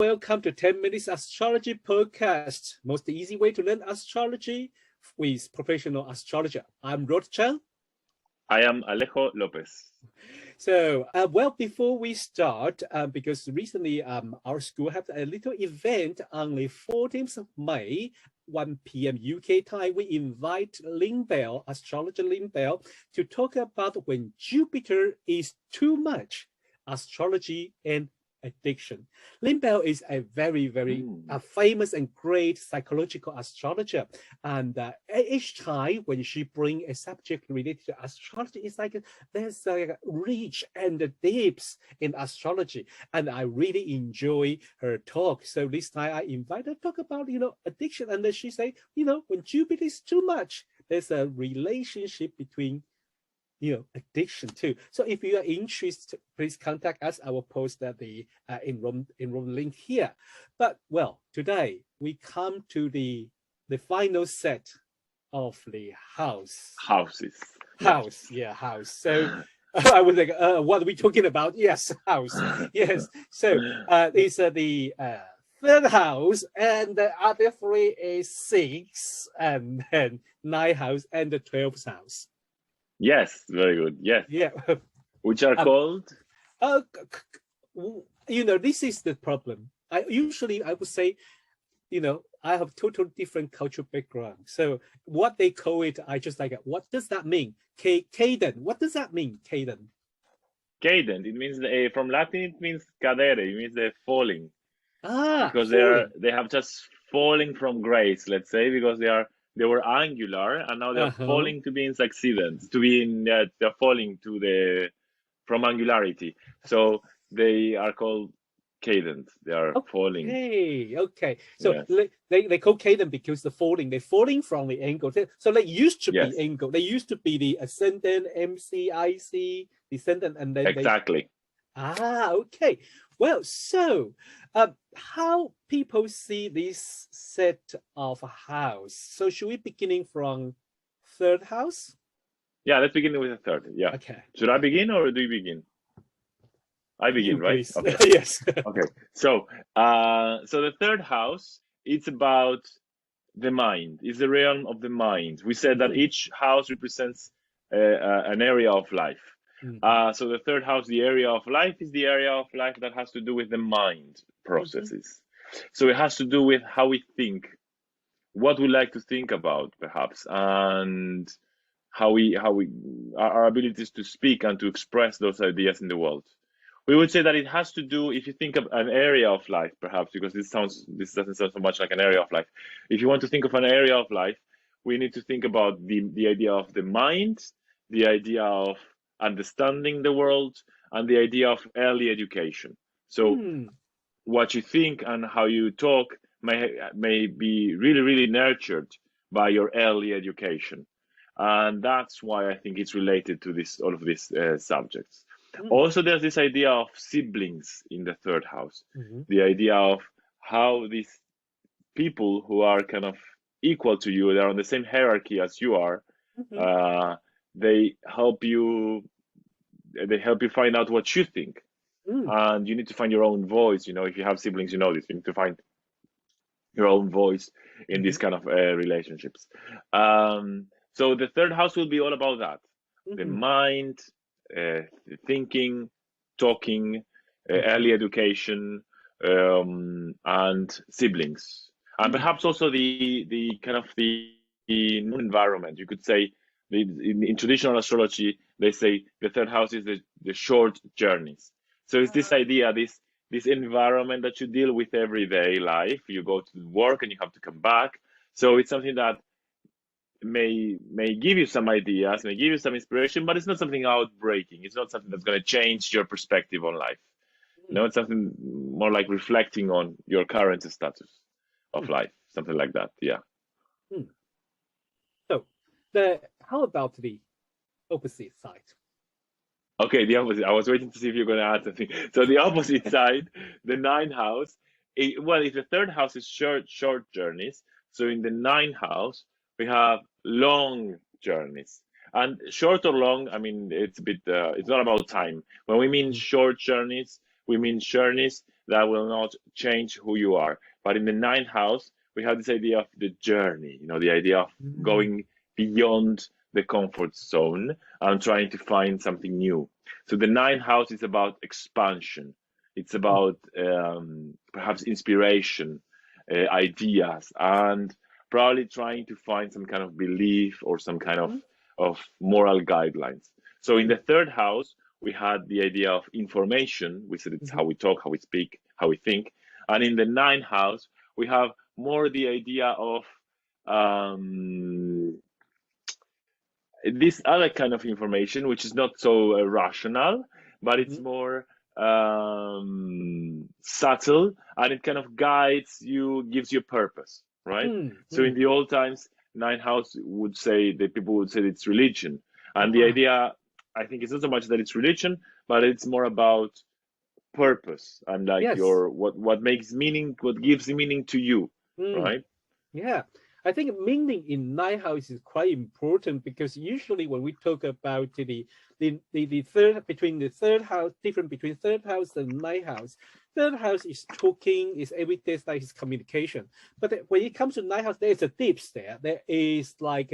Welcome to 10 Minutes Astrology Podcast, most easy way to learn astrology with professional astrologer. I'm Rothschild. I am Alejo Lopez. So, before we start, because recently our school had a little event on the 14th of May, 1 p.m. UK time. We invite Lynn Bell, astrologer Lynn Bell, to talk about when Jupiter is too much, astrology and addiction. Lynn Bell is a very famous and great psychological astrologer, and each time when she brings a subject related to astrology, it's like there's a reach and the depths in astrology, and I really enjoy her talk. So this time I invite her to talk about addiction, and then she say when Jupiter is too much, there's a relationship between addiction too. So if you are interested, please contact us. I will post that the enroll link here. But today we come to the final set of the houses. House. So I was like, what are we talking about? Yes, house. Yes. So it's the third house, and the other three is 6, and then 9th house, and the 12th house. Yes, very good. Yes. Yeah. Which are called? This is the problem. I would say, I have total different cultural background. So what they call it, I just like, what does that mean? Cadent. What does that mean? Cadent. Cadent. It means from Latin. It means cadere. It means they're falling. Because falling. they have just falling from grace. Let's say because they were angular, and now they're falling to be in accidents, they're falling from angularity. So they are called cadent. They are falling. Okay. So yes. They call cadent because they're falling from the angle. So they used to be angle. They used to be the ascendant, MC, IC, descendant, and then exactly. Okay. Well, so how people see this set of house? So should we beginning from 3rd house? Yeah, let's begin with the 3rd. Yeah. Okay. Should I begin or do you begin? I begin, right? Okay. Yes. Okay. So, the 3rd house, it's about the mind. It's the realm of the mind. We said that each house represents an area of life. So the 3rd house, the area of life, is the area of life that has to do with the mind processes. So it has to do with how we think, what we like to think about, perhaps, and how our abilities to speak and to express those ideas in the world. We would say that it has to do, if you think of an area of life, perhaps, because this doesn't sound so much like an area of life. If you want to think of an area of life, we need to think about the idea of the mind, the idea of understanding the world, and the idea of early education. So what you think and how you talk may be really nurtured by your early education, and that's why I think it's related to all of these subjects. Also, there's this idea of siblings in the 3rd house, the idea of how these people who are kind of equal to you, they're on the same hierarchy as you are, they help you find out what you think, and you need to find your own voice. If you have siblings, this, you need to find your own voice in these kind of relationships. So the 3rd house will be all about that, the mind, thinking, talking, early education, and siblings, and perhaps also the kind of the environment. You could say in traditional astrology, they say the 3rd house is the short journeys. So it's this idea, this environment that you deal with everyday life. You go to work and you have to come back. So it's something that may give you some ideas, may give you some inspiration, but it's not something outbreaking. It's not something that's going to change your perspective on life. It's something more like reflecting on your current status of life, something like that. Yeah. So how about the opposite side? Okay, the opposite. I was waiting to see if you're going to add something. So the opposite side, the 9th house. If the 3rd house is short journeys, so in the 9th house we have long journeys. And short or long, I mean, it's a bit. It's not about time. When we mean short journeys, we mean journeys that will not change who you are. But in the ninth house, we have this idea of the journey, the idea of going beyond the comfort zone and trying to find something new. So the ninth house is about expansion. It's about perhaps inspiration, ideas, and probably trying to find some kind of belief or some kind of moral guidelines. So in the third house, we had the idea of information. We said it's how we talk, how we speak, how we think. And in the ninth house, we have more the idea of this other kind of information, which is not so rational, but it's more subtle, and it kind of guides you, gives you purpose, right? So in the old times, ninth house would say, the people would say it's religion. And the idea, I think, is not so much that it's religion, but it's more about purpose and like what makes meaning, what gives meaning to you, right? Yeah, I think meaning in ninth house is quite important, because usually when we talk about the third, between the third house, different between third house and ninth house. Third house is talking, is everyday like is communication. But when it comes to ninth house, there is a depth there. There is like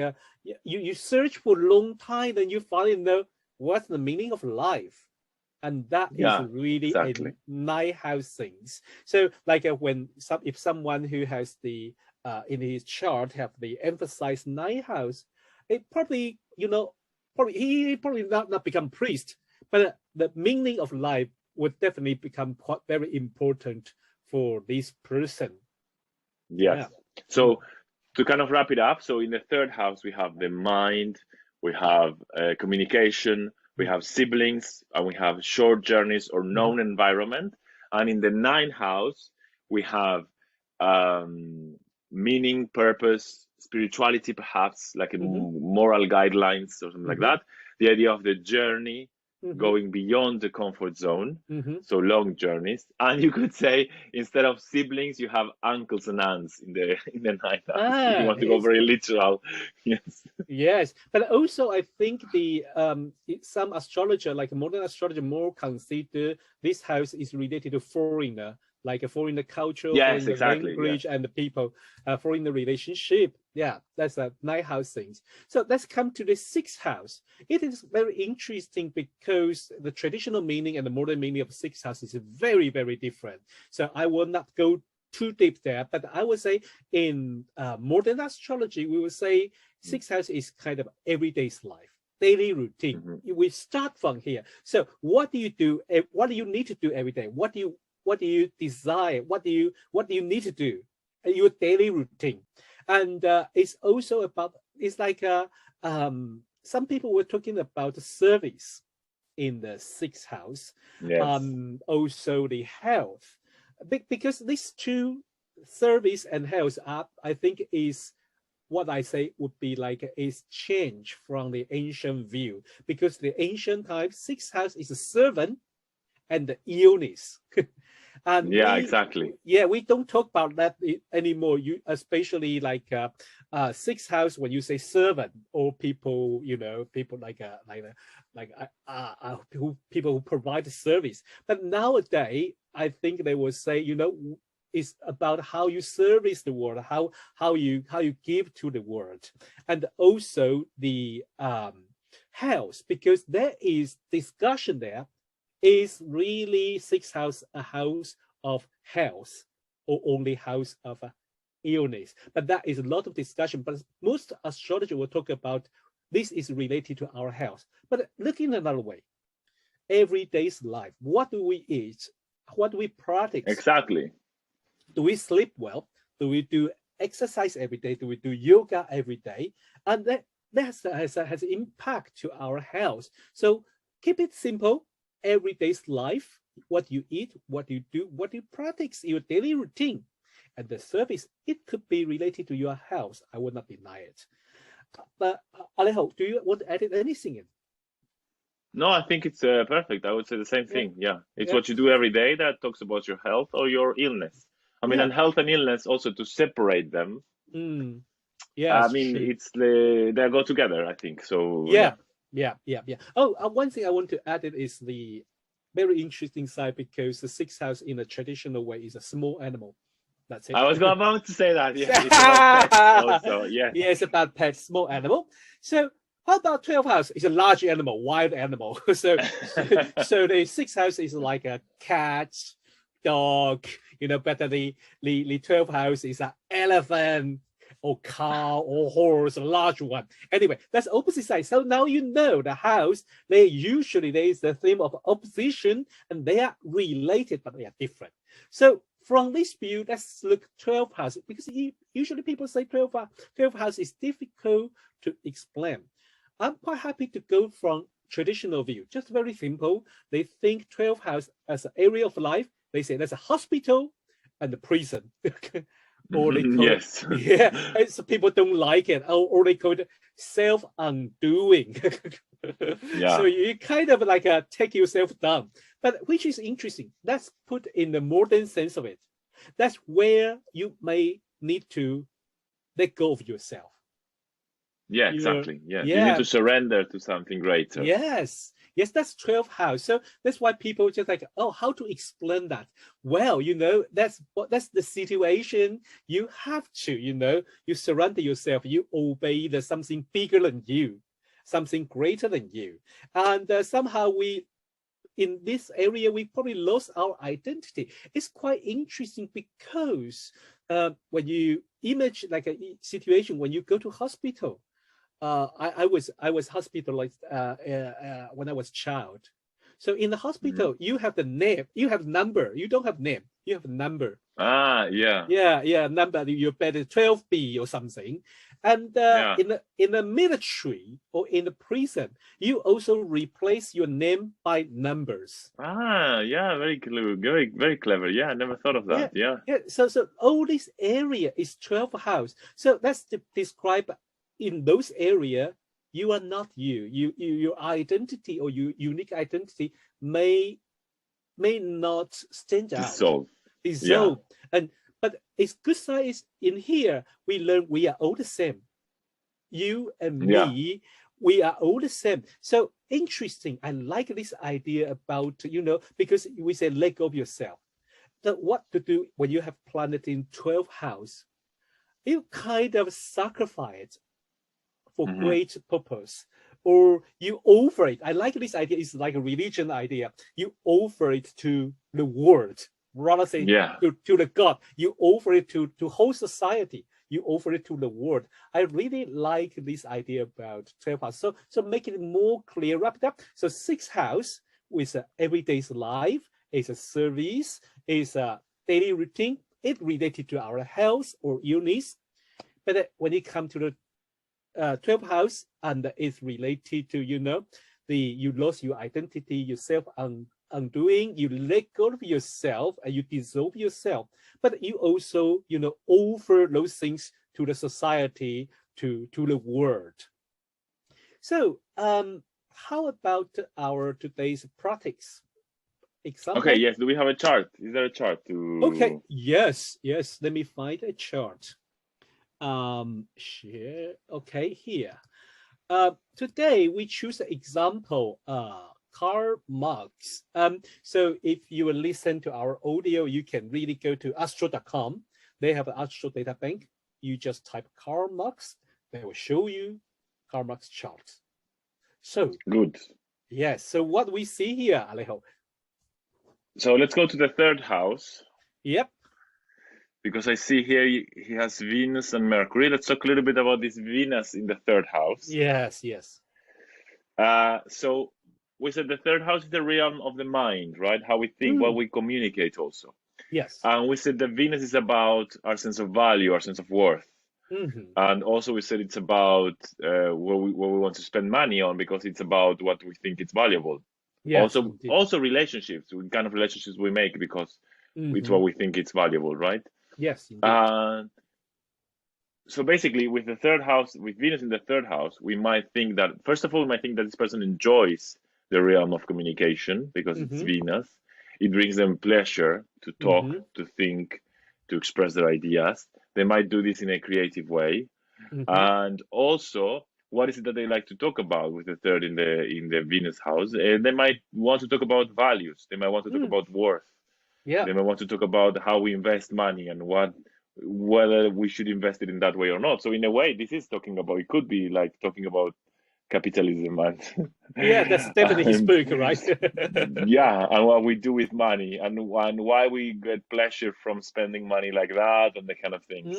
you search for a long time, then you finally know what's the meaning of life. And that is really a ninth house things. So like if someone who has the in his chart have the emphasized ninth house, it probably, he probably not become priest, but the meaning of life would definitely become quite very important for this person. Yes. Yeah. So to kind of wrap it up, so in the third house, we have the mind, we have communication, we have siblings, and we have short journeys or known environment. And in the ninth house, we have meaning, purpose, spirituality, perhaps like a moral guidelines or something like that. The idea of the journey, going beyond the comfort zone, so long journeys. And you could say, instead of siblings, you have uncles and aunts in the ninth house. If you want to go very literal. Yes, but also I think the some astrologer, like modern astrologer, more consider this house is related to foreigner, like a foreign culture, foreign language, and the people, foreign relationship. Yeah, that's a ninth house things. So let's come to the sixth house. It is very interesting because the traditional meaning and the modern meaning of sixth house is very, very different. So I will not go too deep there, but I would say in modern astrology, we would say sixth house is kind of everyday's life, daily routine. We start from here. So what do you do? What do you need to do every day? What do you desire? What do you need to do? Your daily routine. And it's also about, it's like some people were talking about service in the sixth house. Also the health, because these two, service and health, are, I think, is what I say would be like a change from the ancient view, because the ancient time sixth house is a servant and the illness. And we don't talk about that anymore. You especially like sixth house, when you say servant or people, people people who provide the service. But nowadays, I think they will say, it's about how you service the world, how you give to the world, and also the health, because there is discussion there. Is really sixth house a house of health or only house of illness? But that is a lot of discussion. But most astrologer will talk about this is related to our health. But looking another way, everyday's life, what do we eat? What do we practice? Exactly. Do we sleep well? Do we do exercise every day? Do we do yoga every day? And that has impact to our health. So keep it simple. Everyday's life, what you eat, what you do, what you practice, your daily routine, and the service, it could be related to your health. I will not deny it. But Alejo, do you want to add anything in? No, I think it's perfect. I would say the same thing. It's what you do every day that talks about your health or your illness. I mean, and health and illness, also to separate them. I mean, it's they go together, I think. So yeah. Oh, one thing I want to add is the very interesting sign because the sixth house in a traditional way is a small animal. That's it. I was about to say that. Yeah, it's about pets also. Yeah. Yeah, it's about pet, small animal. So how about 12th house? It's a large animal, wild animal. So the sixth house is like a cat, dog, you know, but the 12th house is an elephant or cow or horse, a large one. Anyway, that's opposite side. So now you know the house, there is the theme of opposition and they are related, but they are different. So from this view, let's look 12th house, because usually people say 12th house is difficult to explain. I'm quite happy to go from traditional view, just very simple. They think 12th house as an area of life. They say there's a hospital and a prison. Or they call yes. it, yeah, so people don't like it, or they call it self-undoing. Yeah. So you kind of like take yourself down, but which is interesting. Let's put in the modern sense of it. That's where you may need to let go of yourself. Yeah, exactly. Yeah. You need to surrender to something greater. Yes, that's 12th house. So that's why people just like, oh, how to explain that? Well, you know, that's the situation. You have to, you know, you surrender yourself. You obey the something bigger than you, something greater than you, and somehow in this area we probably lost our identity. It's quite interesting because when you image like a situation when you go to hospital. I was hospitalized when I was a child. So in the hospital, you have the name, you have number. You don't have name, you have a number. Yeah. Yeah, number. Your bed is 12B or something. And in the military or in the prison, you also replace your name by numbers. Yeah, very clever. Yeah, I never thought of that. Yeah. So all this area is 12th house. So let's describe. In those areas, you are not you. Your identity or your unique identity may not stand out. Dissolve. Yeah. But it's good side is in here we learn we are all the same. You and me, we are all the same. So interesting. I like this idea about, you know, because we say let go of yourself. That what to do when you have planet in 12th house, you kind of sacrifice for great purpose, or you offer it. I like this idea. It's like a religion idea. You offer it to the world rather than to the God. You offer it to whole society. You offer it to the world. I really like this idea about 12th house. So make it more clear, wrap it up. So 6th house with everyday's life is a service, is a daily routine. It related to our health or illness. But when it comes to the 12th house and is related to, you know, you lost your identity, yourself undoing, you let go of yourself and you dissolve yourself, but you also, you know, offer those things to the society, to the world. So how about our today's practice example? Okay, yes, do we have a chart? Is there a chart to? Okay, yes, let me find a chart. Share. Okay, here. Today we choose the example Karl Marx. So if you will listen to our audio, you can really go to astro.com. They have an Astro data bank. You just type Karl Marx, they will show you Karl Marx chart. So good. Yes. So what we see here, Alejo. So let's go to the 3rd house. Yep. Because I see here he has Venus and Mercury. Let's talk a little bit about this Venus in the 3rd house. Yes. So we said the 3rd house is the realm of the mind, right? How we think, what we communicate also. Yes. And we said the Venus is about our sense of value, our sense of worth. And also we said it's about what we want to spend money on, because it's about what we think it's valuable. Yes, also relationships, what kind of relationships we make, because it's what we think it's valuable, right? Yes. So basically, with the 3rd house, with Venus in the 3rd house, we might think that, first of all, we might think that this person enjoys the realm of communication because it's Venus. It brings them pleasure to talk, to think, to express their ideas. They might do this in a creative way. And also, what is it that they like to talk about with the third in the Venus house. They might want to talk about values. They might want to talk about worth. Yeah. They might want to talk about how we invest money and whether we should invest it in that way or not. So in a way, this is talking about, it could be like talking about capitalism and yeah, that's definitely his book, right? yeah, and what we do with money and why we get pleasure from spending money like that and the kind of things.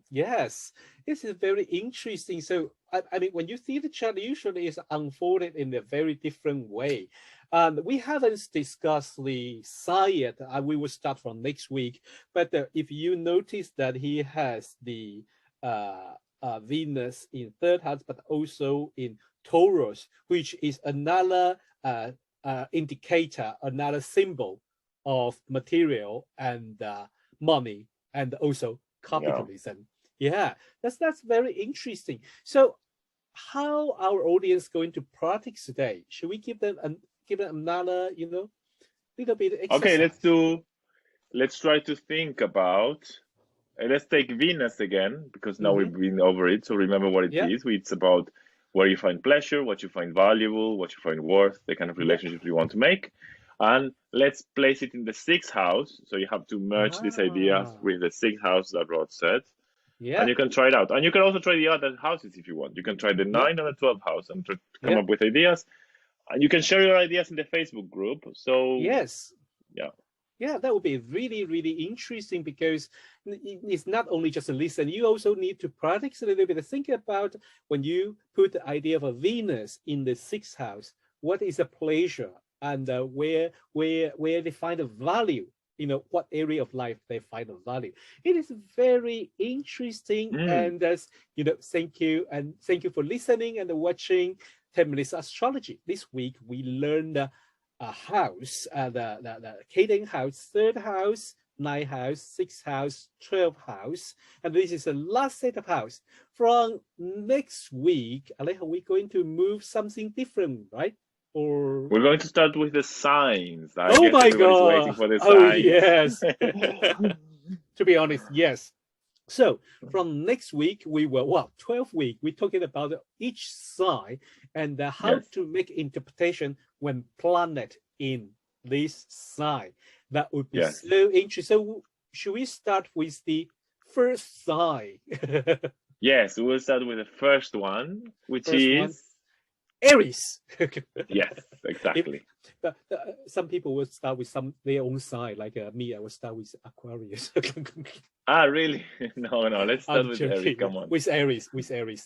Yes, this is very interesting. So I mean, when you see the chart, usually it's unfolded in a very different way. We haven't discussed the sign yet. We will start from next week. But if you notice that he has the Venus in third house, but also in Taurus, which is another indicator, another symbol of material and money, and also capitalism. Yeah, that's very interesting. So how our audience going to practice today? Should we give them another, little bit exercise? Okay, let's try to think about, let's take Venus again, because now we've been over it. So remember what it is. It's about where you find pleasure, what you find valuable, what you find worth, the kind of relationships you want to make. And let's place it in the sixth house. So you have to merge these ideas with the sixth house that Rod said. Yeah. And you can try it out. And you can also try the other houses if you want. You can try the 9 and the 12th house and try to come up with ideas. And you can share your ideas in the Facebook group. So yes. Yeah. Yeah, that would be really, really interesting, because it's not only just a listen. You also need to practice a little bit. Think about when you put the idea of a Venus in the sixth house, what is a pleasure, and where they find a value, what area of life they find a value. It is very interesting. And thank you. And thank you for listening and watching 10 Minutes Astrology. This week, we learned a house, the Cadent house, third house, 9th house, 6th house, 12th house, and this is the last set of house. From next week, Alejo, we're going to move something different, right? Or we're going to start with the signs. Oh my God! Waiting for the oh signs. Yes. To be honest, yes. So from next week, we will, 12th week, we're talking about each sign and how to make interpretation when planet in this sign. That would be so interesting. So should we start with the first sign? Yes, we'll start with the first one, which is Aries. Yes, exactly. Some people will start with their own sign, like me. I will start with Aquarius. Really? No. Let's start with Aries. Come on. With Aries.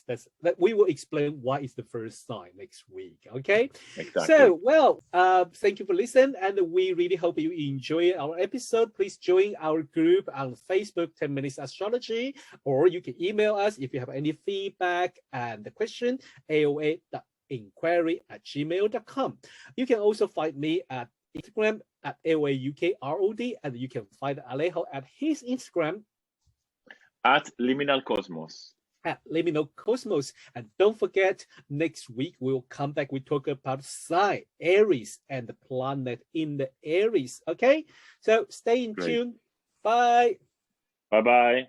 That we will explain why is the first sign next week. Okay. Exactly. So, thank you for listening, and we really hope you enjoy our episode. Please join our group on Facebook, 10 Minutes Astrology, or you can email us if you have any feedback and the question, AOA.inquiry@gmail.com. You can also find me at Instagram at AOAUK ROD, and you can find Alejo at his Instagram at Liminal Cosmos. At Liminal Cosmos. And don't forget, next week we'll come back. We talk about sign Aries and the planet in the Aries. Okay, so stay in tune. Bye. Bye.